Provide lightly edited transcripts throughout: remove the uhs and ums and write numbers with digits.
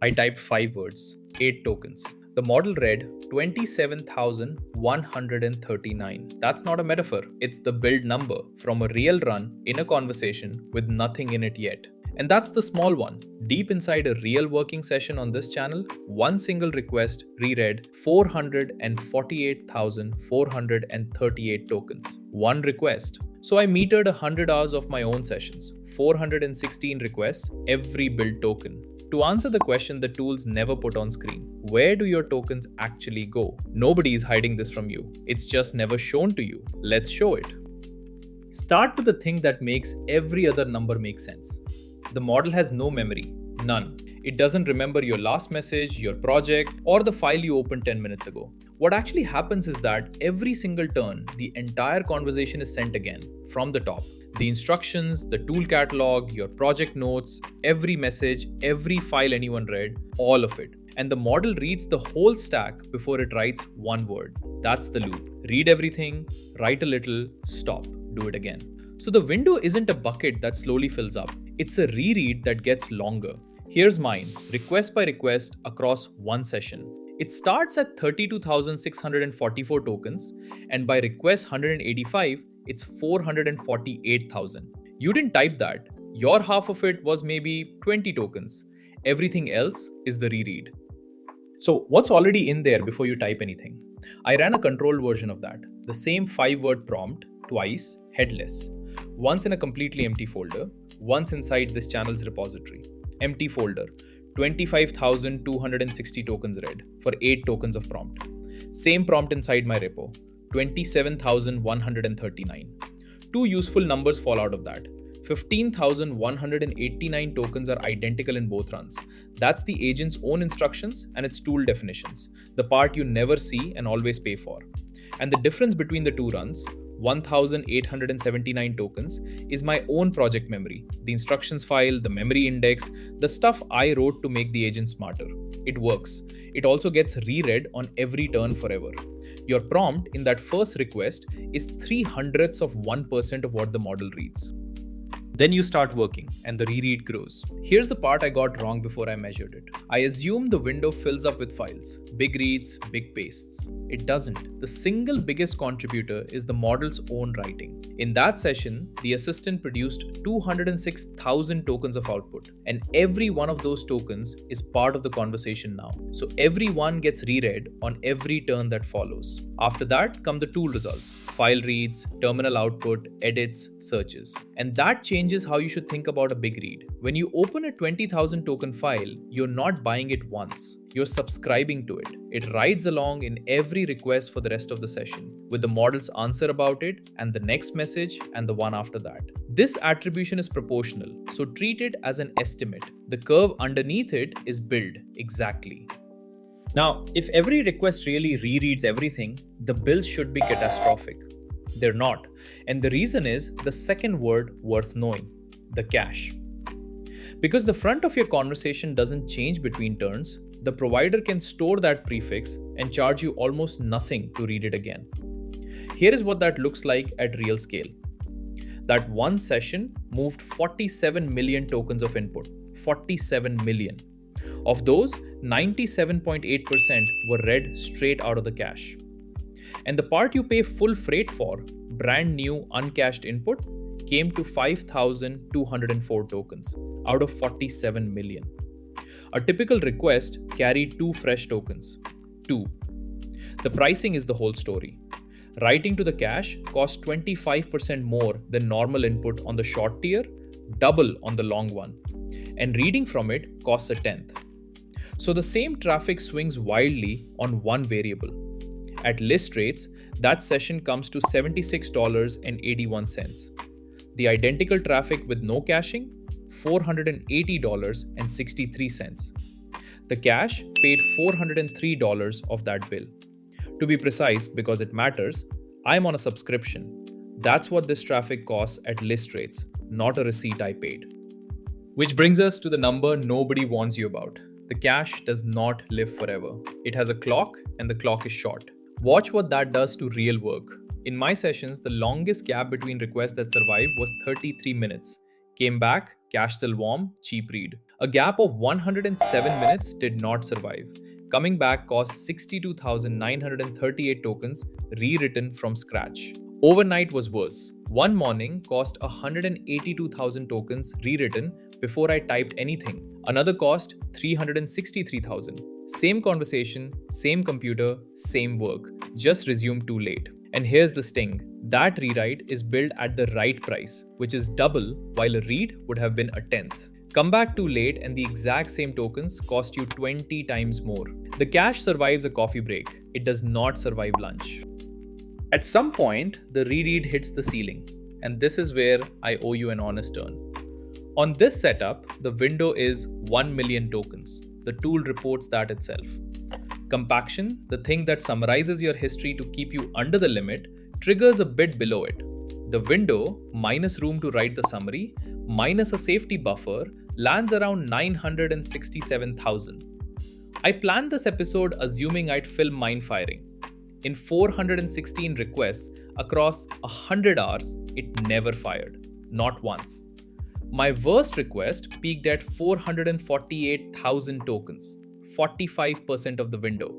I typed 5 words, 8 tokens. The model read 27,139. That's not a metaphor, it's the build number from a real run in a conversation with nothing in it yet. And that's the small one. Deep inside a real working session on this channel, one single request reread 448,438 tokens. One request. So I metered 100 hours of my own sessions, 416 requests, every build token. To answer the question the tools never put on screen, where do your tokens actually go? Nobody is hiding this from you. It's just never shown to you. Let's show it. Start with the thing that makes every other number make sense. The model has no memory, none. It doesn't remember your last message, your project, or the file you opened 10 minutes ago. What actually happens is that every single turn, the entire conversation is sent again, from the top. The instructions, the tool catalog, your project notes, every message, every file anyone read, all of it. And the model reads the whole stack before it writes one word. That's the loop. Read everything, write a little, stop, do it again. So the window isn't a bucket that slowly fills up. It's a reread that gets longer. Here's mine, request by request across one session. It starts at 32,644 tokens, and by request 185, it's 448,000. You didn't type that. Your half of it was maybe 20 tokens. Everything else is the reread. So what's already in there before you type anything? I ran a controlled version of that. The same 5-word prompt, twice, headless. Once in a completely empty folder, once inside this channel's repository. Empty folder, 25,260 tokens read for 8 tokens of prompt. Same prompt inside my repo, 27,139. Two useful numbers fall out of that. 15,189 tokens are identical in both runs. That's the agent's own instructions and its tool definitions, the part you never see and always pay for. And the difference between the two runs, 1,879 tokens, is my own project memory, the instructions file, the memory index, the stuff I wrote to make the agent smarter. It works. It also gets reread on every turn forever. Your prompt in that first request is 0.03% of what the model reads. Then you start working and the reread grows. Here's the part I got wrong before I measured it. I assumed the window fills up with files, big reads, big pastes. It doesn't. The single biggest contributor is the model's own writing. In that session, the assistant produced 206,000 tokens of output, and every one of those tokens is part of the conversation now. So every one gets reread on every turn that follows. After that come the tool results, file reads, terminal output, edits, searches. And that changes how you should think about a big read. When you open a 20,000 token file, you're not buying it once. You're subscribing to it. It rides along in every request for the rest of the session, with the model's answer about it and the next message and the one after that. This attribution is proportional, so treat it as an estimate. The curve underneath it is build, exactly. Now, if every request really rereads everything, the bills should be catastrophic. They're not. And the reason is the second word worth knowing, the cache. Because the front of your conversation doesn't change between turns, the provider can store that prefix and charge you almost nothing to read it again. Here is what that looks like at real scale. That one session moved 47 million tokens of input. 47 million. Of those, 97.8% were read straight out of the cache. And the part you pay full freight for, brand new uncached input, came to 5,204 tokens out of 47 million. A typical request carried 2 fresh tokens. 2. The pricing is the whole story. Writing to the cache costs 25% more than normal input on the short tier, double on the long one. And reading from it costs 1/10. So the same traffic swings wildly on one variable. At list rates, that session comes to $76.81. The identical traffic with no caching, $480.63. The cache paid $403 of that bill. To be precise, because it matters, I'm on a subscription. That's what this traffic costs at list rates, not a receipt I paid. Which brings us to the number nobody warns you about. The cache does not live forever. It has a clock, and the clock is short. Watch what that does to real work. In my sessions, the longest gap between requests that survived was 33 minutes. Came back, cache still warm, cheap read. A gap of 107 minutes did not survive. Coming back cost 62,938 tokens rewritten from scratch. Overnight was worse. One morning cost 182,000 tokens rewritten before I typed anything. Another cost 363,000. Same conversation, same computer, same work. Just resumed too late. And here's the sting. That rewrite is billed at the right price, which is double, while a read would have been a tenth. Come back too late and the exact same tokens cost you 20 times more. The cache survives a coffee break. It does not survive lunch. At some point, the reread hits the ceiling, and this is where I owe you an honest turn. On this setup, the window is 1 million tokens. The tool reports that itself. Compaction, the thing that summarizes your history to keep you under the limit, triggers a bit below it. The window, minus room to write the summary, minus a safety buffer, lands around 967,000. I planned this episode assuming I'd film mine firing. In 416 requests across 100 hours, it never fired. Not once. My worst request peaked at 448,000 tokens, 45% of the window.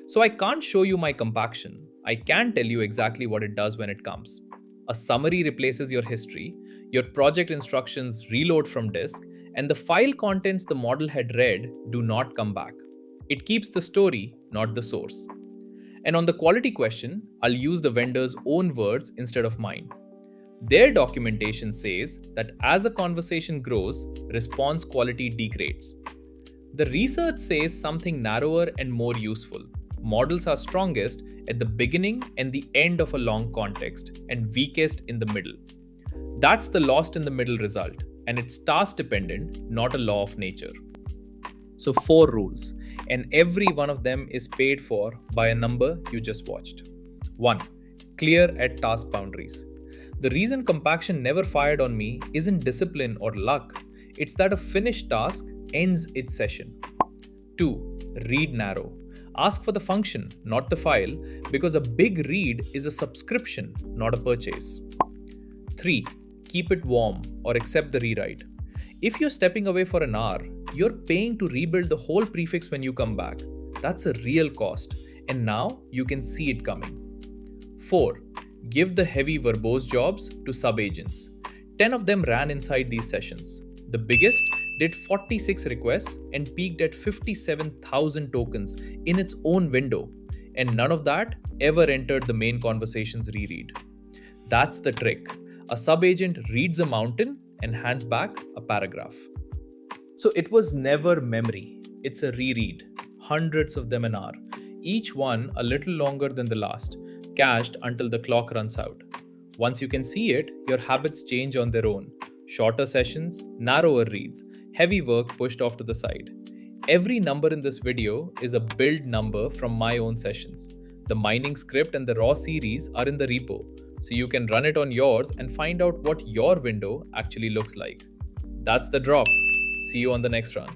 So I can't show you my compaction. I can tell you exactly what it does when it comes. A summary replaces your history, your project instructions reload from disk, and the file contents the model had read do not come back. It keeps the story, not the source. And on the quality question, I'll use the vendor's own words instead of mine. Their documentation says that as a conversation grows, response quality degrades. The research says something narrower and more useful. Models are strongest at the beginning and the end of a long context, and weakest in the middle. That's the lost in the middle result, and it's task dependent, not a law of nature. So 4 rules, and every one of them is paid for by a number you just watched. 1. Clear at task boundaries. The reason compaction never fired on me isn't discipline or luck, it's that a finished task ends its session. 2. Read narrow. Ask for the function, not the file, because a big read is a subscription, not a purchase. 3. Keep it warm or accept the rewrite. If you're stepping away for an hour, you're paying to rebuild the whole prefix when you come back. That's a real cost, and now you can see it coming. 4. Give the heavy verbose jobs to sub-agents. 10 of them ran inside these sessions. The biggest did 46 requests and peaked at 57,000 tokens in its own window, and none of that ever entered the main conversation's reread. That's the trick. A sub-agent reads a mountain and hands back a paragraph. So it was never memory. It's a reread. Hundreds of them an hour. Each one a little longer than the last, cached until the clock runs out. Once you can see it, your habits change on their own. Shorter sessions, narrower reads, heavy work pushed off to the side. Every number in this video is a build number from my own sessions. The mining script and the raw series are in the repo, so you can run it on yours and find out what your window actually looks like. That's the drop. See you on the next run.